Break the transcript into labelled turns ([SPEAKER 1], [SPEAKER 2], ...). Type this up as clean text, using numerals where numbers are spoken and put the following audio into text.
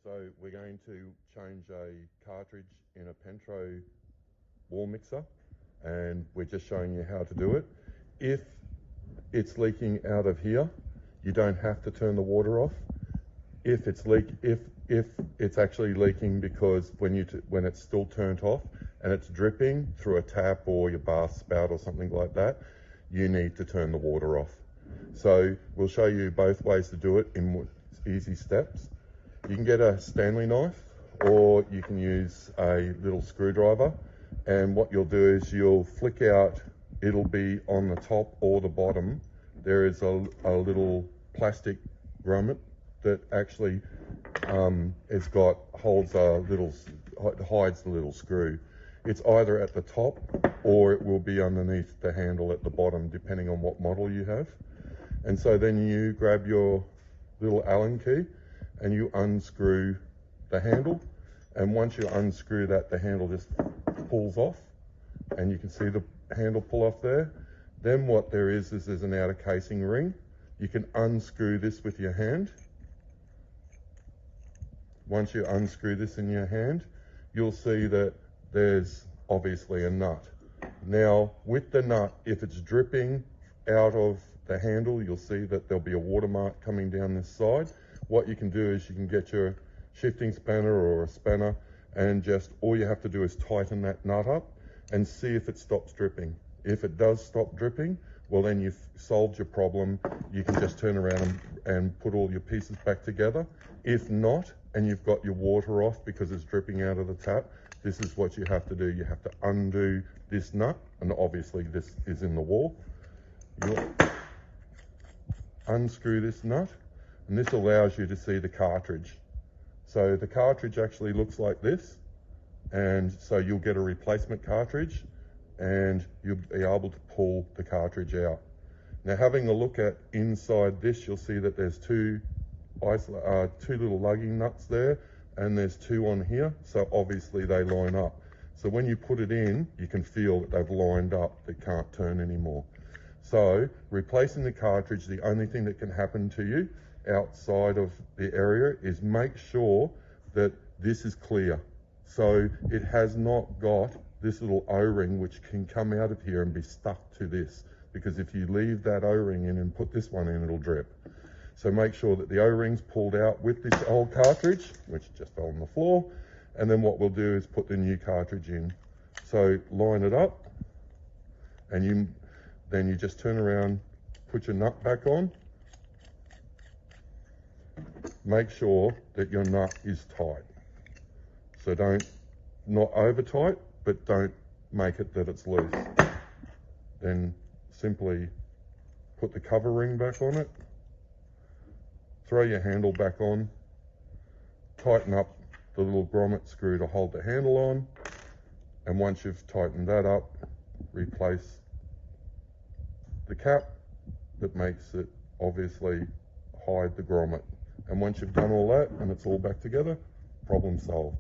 [SPEAKER 1] So we're going to change a cartridge in a Pentro wall mixer, and we're just showing you how to do it. If it's leaking out of here, you don't have to turn the water off. If it's actually leaking because when it's still turned off and it's dripping through a tap or your bath spout or something like that, you need to turn the water off. So we'll show you both ways to do it in easy steps. You can get a Stanley knife, or you can use a little screwdriver, and what you'll do is you'll flick out, it'll be on the top or the bottom. There is a little plastic grommet that actually hides the little screw. It's either at the top or it will be underneath the handle at the bottom, depending on what model you have. And so then you grab your little Allen key and you unscrew the handle, and once you unscrew that, the handle just pulls off, and you can see the handle pull off there. Then what there is there's an outer casing ring. You can unscrew this with your hand. Once you unscrew this in your hand, you'll see that there's obviously a nut. Now with the nut, if it's dripping out of the handle, you'll see that there'll be a watermark coming down this side. What you can do is you can get your shifting spanner or a spanner, and just all you have to do is tighten that nut up and see if it stops dripping. If it does stop dripping, well then you've solved your problem. You can just turn around and put all your pieces back together. If not, and you've got your water off because it's dripping out of the tap, this is what you have to do. You have to undo this nut, and obviously this is in the wall. You'll unscrew this nut, and this allows you to see the cartridge. So the cartridge actually looks like this, and so you'll get a replacement cartridge and you'll be able to pull the cartridge out. Now having a look at inside this, you'll see that there's two little lugging nuts there, and there's two on here, so obviously they line up. So when you put it in, you can feel that they've lined up, they can't turn anymore. So replacing the cartridge, the only thing that can happen to you outside of the area is make sure that this is clear. So it has not got this little O-ring which can come out of here and be stuck to this, because if you leave that O-ring in and put this one in, it'll drip. So make sure that the O-ring's pulled out with this old cartridge, which just fell on the floor, and then what we'll do is put the new cartridge in. So line it up, and then you just turn around, put your nut back on. Make sure that your nut is tight. So not over tight, but don't make it that it's loose. Then simply put the cover ring back on it, throw your handle back on, tighten up the little grommet screw to hold the handle on, and once you've tightened that up, replace the cap that makes it obviously hide the grommet. And once you've done all that and it's all back together, problem solved.